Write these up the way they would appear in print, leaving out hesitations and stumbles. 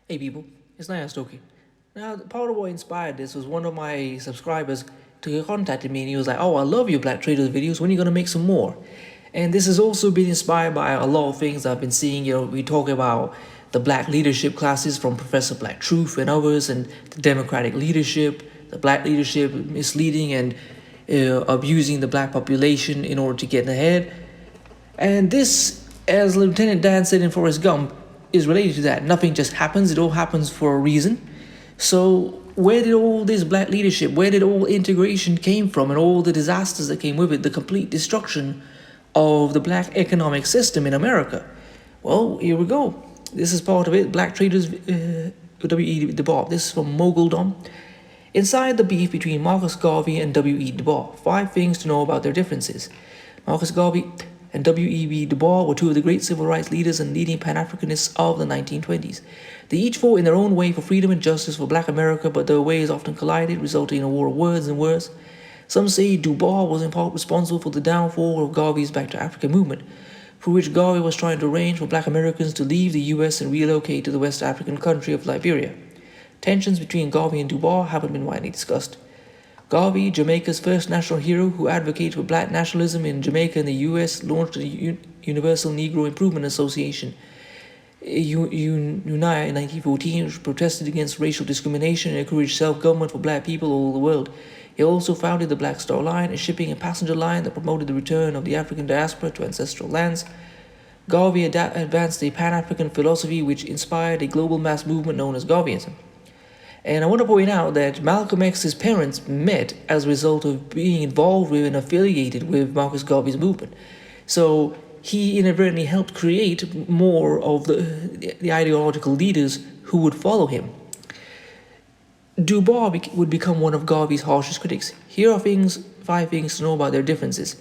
Hey people, it's Naya Stokie. Now, part of what inspired this was one of my subscribers contacted me and he was like, "Oh, I love your Black Traitors videos. When are you gonna make some more?" And this has also been inspired by a lot of things I've been seeing. We talk about the Black leadership classes from Professor Black Truth and others, and the Democratic leadership, the Black leadership misleading and abusing the Black population in order to get ahead. And this, as Lieutenant Dan said in Forrest Gump, is related to that. Nothing just happens, it all happens for a reason. So where did all this Black leadership, where did all integration came from and all the disasters that came with it, the complete destruction of the Black economic system in America? Well, here we go. This is part of it. Black Traitors, W.E. Dubois. This is from Moguldom. Inside the beef between Marcus Garvey and W.E. Dubois, 5 things to know about their differences. Marcus Garvey and W.E.B. Du Bois were 2 of the great civil rights leaders and leading Pan-Africanists of the 1920s. They each fought in their own way for freedom and justice for Black America, but their ways often collided, resulting in a war of words and words. Some say Du Bois was in part responsible for the downfall of Garvey's Back to Africa movement, through which Garvey was trying to arrange for Black Americans to leave the U.S. and relocate to the West African country of Liberia. Tensions between Garvey and Du Bois haven't been widely discussed. Garvey, Jamaica's first national hero who advocated for Black nationalism in Jamaica and the U.S., launched the Universal Negro Improvement Association, UNIA, in 1914, which protested against racial discrimination and encouraged self-government for Black people all over the world. He also founded the Black Star Line, a shipping and passenger line that promoted the return of the African diaspora to ancestral lands. Garvey advanced a Pan-African philosophy which inspired a global mass movement known as Garveyism. And I want to point out that Malcolm X's parents met as a result of being involved with and affiliated with Marcus Garvey's movement. So he inadvertently helped create more of the ideological leaders who would follow him. Dubois would become one of Garvey's harshest critics. Here are 5 things to know about their differences.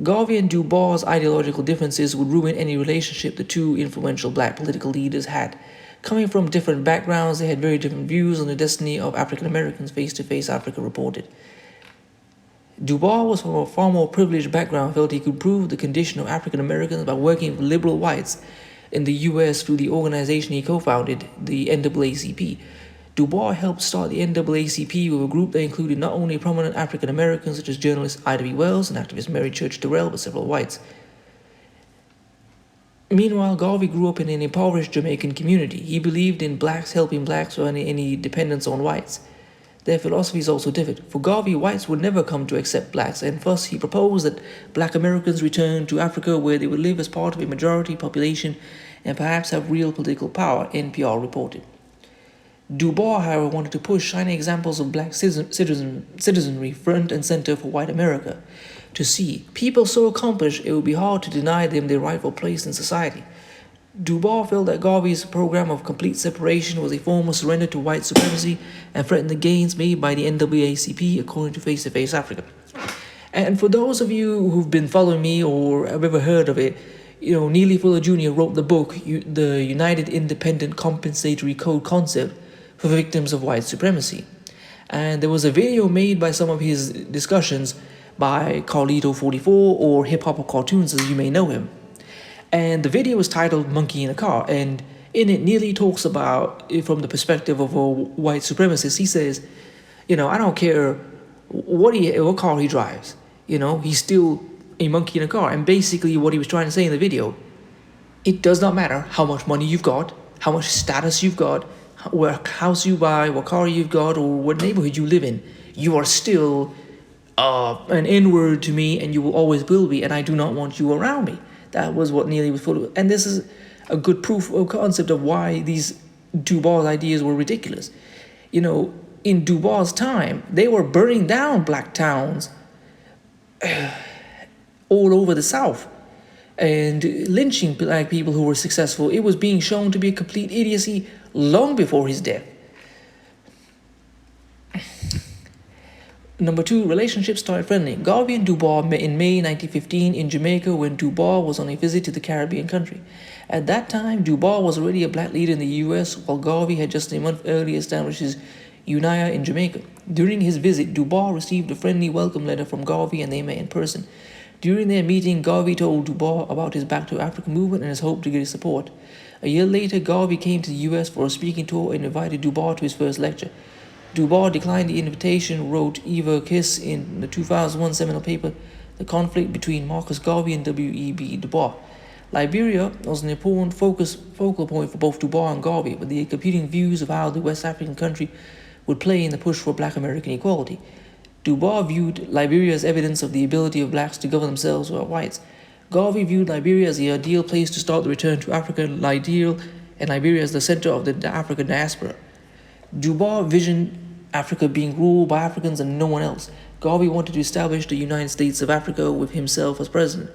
Garvey and Dubois' ideological differences would ruin any relationship the 2 influential Black political leaders had. Coming from different backgrounds, they had very different views on the destiny of African Americans. Face-to-Face Africa reported. Dubois was from a far more privileged background, felt he could improve the condition of African Americans by working with liberal whites in the U.S. through the organization he co-founded, the NAACP. Dubois helped start the NAACP with a group that included not only prominent African Americans such as journalist Ida B. Wells and activist Mary Church Terrell, but several whites. Meanwhile, Garvey grew up in an impoverished Jamaican community. He believed in blacks helping blacks without any dependence on whites. Their philosophies also differed. For Garvey, whites would never come to accept blacks, and thus he proposed that Black Americans return to Africa where they would live as part of a majority population and perhaps have real political power, NPR reported. Dubois, however, wanted to push shining examples of Black citizenry front and center for white America. To see people so accomplished, it would be hard to deny them their rightful place in society. Dubois felt that Garvey's program of complete separation was a form of surrender to white supremacy and threatened the gains made by the NAACP, according to Face-to-Face Africa. And for those of you who've been following me or have ever heard of it, Neely Fuller Jr. wrote the book, The United Independent Compensatory Code Concept for Victims of White Supremacy. And there was a video made by some of his discussions by Carlito44 or Hip Hop Cartoons, as you may know him. And the video is titled Monkey in a Car, and in it Neely talks about it from the perspective of a white supremacist. He says, I don't care what car he drives, he's still a monkey in a car. And basically what he was trying to say in the video, it does not matter how much money you've got, how much status you've got, what house you buy, what car you've got, or what neighborhood you live in, you are still an N-word to me, and you will always will be, and I do not want you around me. That was what Neely was full of. And this is a good proof of concept of why these Dubois ideas were ridiculous. In Dubois' time, they were burning down Black towns all over the South and lynching Black people who were successful. It was being shown to be a complete idiocy long before his death. Number 2, relationships started friendly. Garvey and Dubois met in May 1915 in Jamaica when Dubois was on a visit to the Caribbean country. At that time, Dubois was already a Black leader in the U.S., while Garvey had just a month earlier established his UNIA in Jamaica. During his visit, Dubois received a friendly welcome letter from Garvey and they met in person. During their meeting, Garvey told Dubois about his Back to Africa movement and his hope to get his support. A year later, Garvey came to the US for a speaking tour and invited Dubois to his first lecture. Dubois declined the invitation, wrote Eva Kiss in the 2001 seminal paper, The Conflict Between Marcus Garvey and W.E.B. Dubois. Liberia was an important focal point for both Dubois and Garvey, with the competing views of how the West African country would play in the push for black American equality. Dubois viewed Liberia as evidence of the ability of blacks to govern themselves without whites. Garvey viewed Liberia as the ideal place to start the return to Africa, and Liberia as the center of the African diaspora. Dubois visioned Africa being ruled by Africans and no one else. Garvey wanted to establish the United States of Africa with himself as president.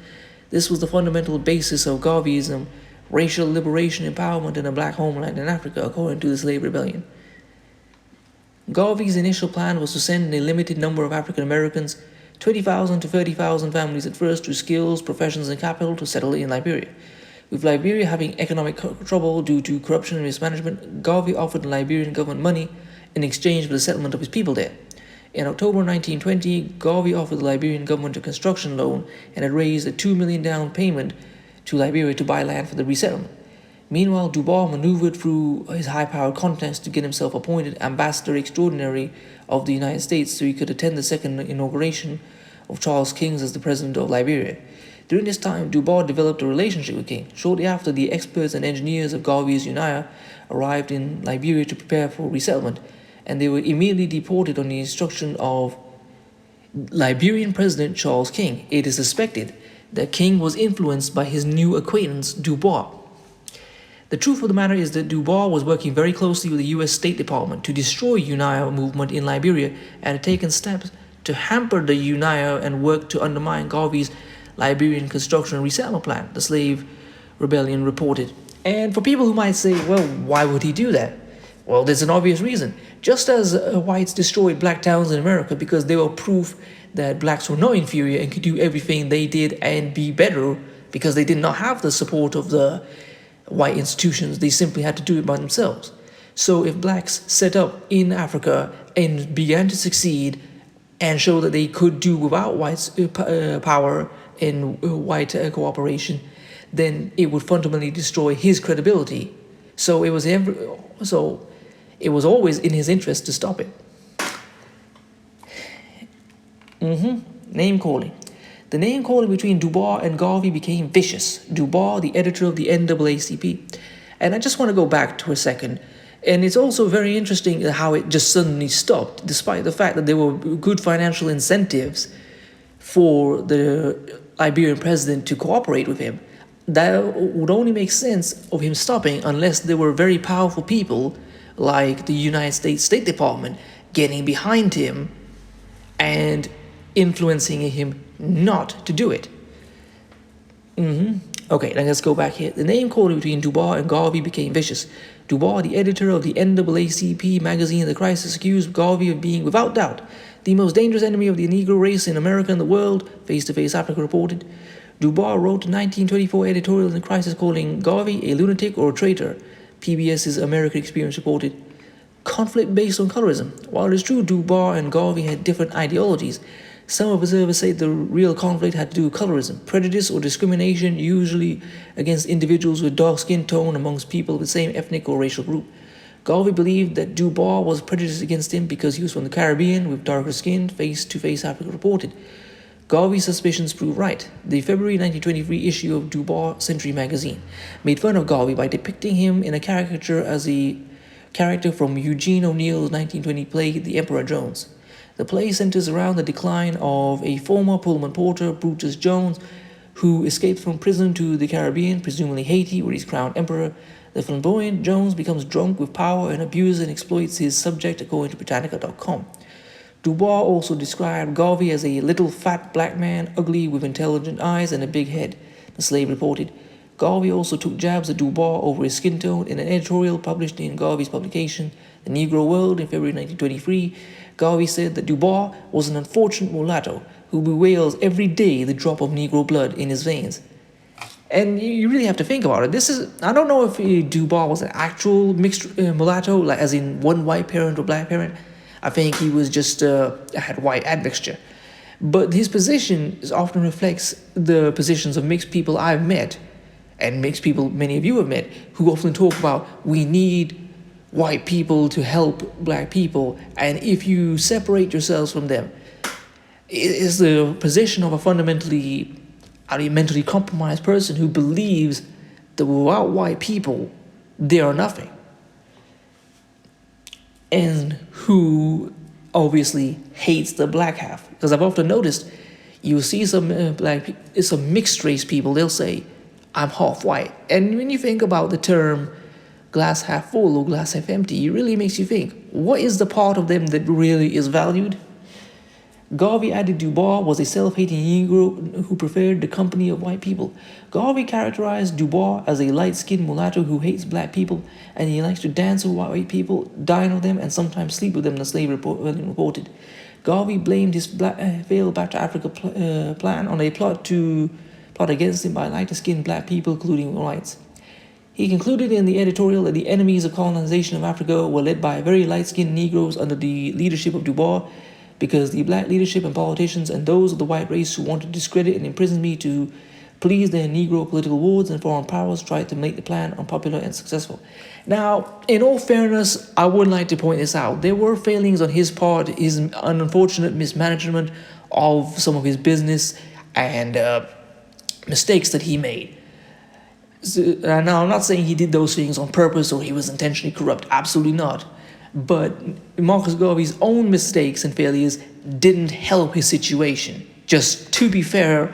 This was the fundamental basis of Garveyism, racial liberation, empowerment, and a black homeland in Africa, according to the slave rebellion. Garvey's initial plan was to send a limited number of African Americans, 20,000 to 30,000 families at first, through skills, professions, and capital to settle in Liberia. With Liberia having economic trouble due to corruption and mismanagement, Garvey offered the Liberian government money in exchange for the settlement of his people there. In October 1920, Garvey offered the Liberian government a construction loan and had raised a $2 million down payment to Liberia to buy land for the resettlement. Meanwhile, Dubois maneuvered through his high-powered contest to get himself appointed Ambassador Extraordinary of the United States so he could attend the second inauguration of Charles King as the President of Liberia. During this time, Dubois developed a relationship with King. Shortly after, the experts and engineers of Garvey's UNIA arrived in Liberia to prepare for resettlement, and they were immediately deported on the instruction of Liberian President Charles King. It is suspected that King was influenced by his new acquaintance, Dubois. The truth of the matter is that Dubois was working very closely with the U.S. State Department to destroy UNIA movement in Liberia and had taken steps to hamper the UNIA and work to undermine Garvey's Liberian construction and resettlement plan, the slave rebellion reported. And for people who might say, well, why would he do that? Well, there's an obvious reason. Just as whites destroyed black towns in America because they were proof that blacks were not inferior and could do everything they did and be better because they did not have the support of the white institutions, they simply had to do it by themselves. So if blacks set up in Africa and began to succeed and show that they could do without whites' power and white cooperation, then it would fundamentally destroy his credibility. So it was always in his interest to stop it. Name calling. The name calling between Dubois and Garvey became vicious. Dubois, the editor of the NAACP. And I just want to go back to a second. And it's also very interesting how it just suddenly stopped, despite the fact that there were good financial incentives for the Liberian president to cooperate with him. That would only make sense of him stopping unless there were very powerful people like the United States State Department getting behind him and influencing him not to do it. Okay, now let's go back here. The name calling between Dubois and Garvey became vicious. Dubois, the editor of the NAACP magazine The Crisis, accused Garvey of being, without doubt, the most dangerous enemy of the Negro race in America and the world, Face to Face Africa reported. Dubois wrote a 1924 editorial in The Crisis calling Garvey a lunatic or a traitor. PBS's American Experience reported. Conflict based on colorism. While it is true Dubois and Garvey had different ideologies, some observers say the real conflict had to do with colorism, prejudice or discrimination, usually against individuals with dark skin tone amongst people of the same ethnic or racial group. Garvey believed that Dubois was prejudiced against him because he was from the Caribbean with darker skin, Face to Face Africa reported. Garvey's suspicions proved right. The February 1923 issue of Dubois Century magazine made fun of Garvey by depicting him in a caricature as a character from Eugene O'Neill's 1920 play The Emperor Jones. The play centers around the decline of a former Pullman porter, Brutus Jones, who escaped from prison to the Caribbean, presumably Haiti, where he's crowned emperor. The flamboyant Jones becomes drunk with power and abuses and exploits his subject, according to Britannica.com. Dubois also described Garvey as a little fat black man, ugly with intelligent eyes and a big head, the Slave reported. Garvey also took jabs at Dubois over his skin tone in an editorial published in Garvey's publication, The Negro World, in February 1923. Garvey said that Dubois was an unfortunate mulatto who bewails every day the drop of Negro blood in his veins. And you really have to think about it. I don't know if Dubois was an actual mixed mulatto, like as in one white parent or black parent. I think he was just had white admixture. But his position often reflects the positions of mixed people I've met and makes people, many of you have met, who often talk about we need white people to help black people, and if you separate yourselves from them, it is the position of a fundamentally, mentally compromised person who believes that without white people, they are nothing, and who obviously hates the black half. Because I've often noticed, you see some some mixed race people, they'll say, I'm half white. And when you think about the term glass half full or glass half empty, it really makes you think, what is the part of them that really is valued? Garvey added Dubois was a self-hating Negro who preferred the company of white people. Garvey characterized Dubois as a light-skinned mulatto who hates black people, and he likes to dance with white people, dine with them, and sometimes sleep with them, the slave reported. Garvey blamed his failed Back to Africa plan on a plot against him by lighter-skinned black people, including whites. He concluded in the editorial that the enemies of colonization of Africa were led by very light-skinned Negroes under the leadership of Dubois, because the black leadership and politicians and those of the white race who wanted to discredit and imprison me to please their Negro political wards and foreign powers tried to make the plan unpopular and successful. Now, in all fairness, I would like to point this out. There were failings on his part, his unfortunate mismanagement of some of his business and mistakes that he made. So, now, I'm not saying he did those things on purpose or he was intentionally corrupt. Absolutely not. But Marcus Garvey's own mistakes and failures didn't help his situation. Just to be fair,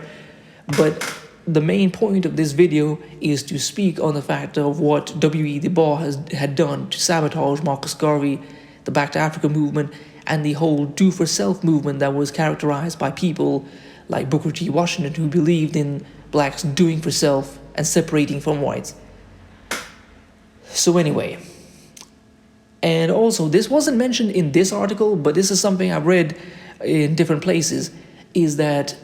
but the main point of this video is to speak on the fact of what W.E. Dubois had done to sabotage Marcus Garvey, the Back to Africa movement, and the whole do-for-self movement that was characterized by people like Booker T. Washington, who believed in blacks doing for self and separating from whites. So anyway, and also this wasn't mentioned in this article, but this is something I've read in different places, is that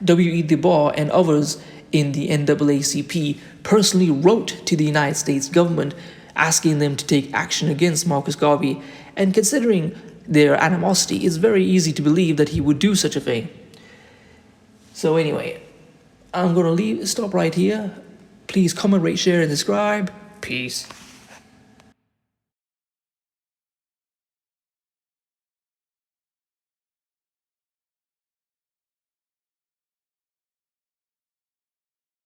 W.E. Dubois and others in the NAACP personally wrote to the United States government asking them to take action against Marcus Garvey, and considering their animosity, it's very easy to believe that he would do such a thing. So anyway, I'm going to stop right here. Please comment, rate, share, and subscribe. Peace.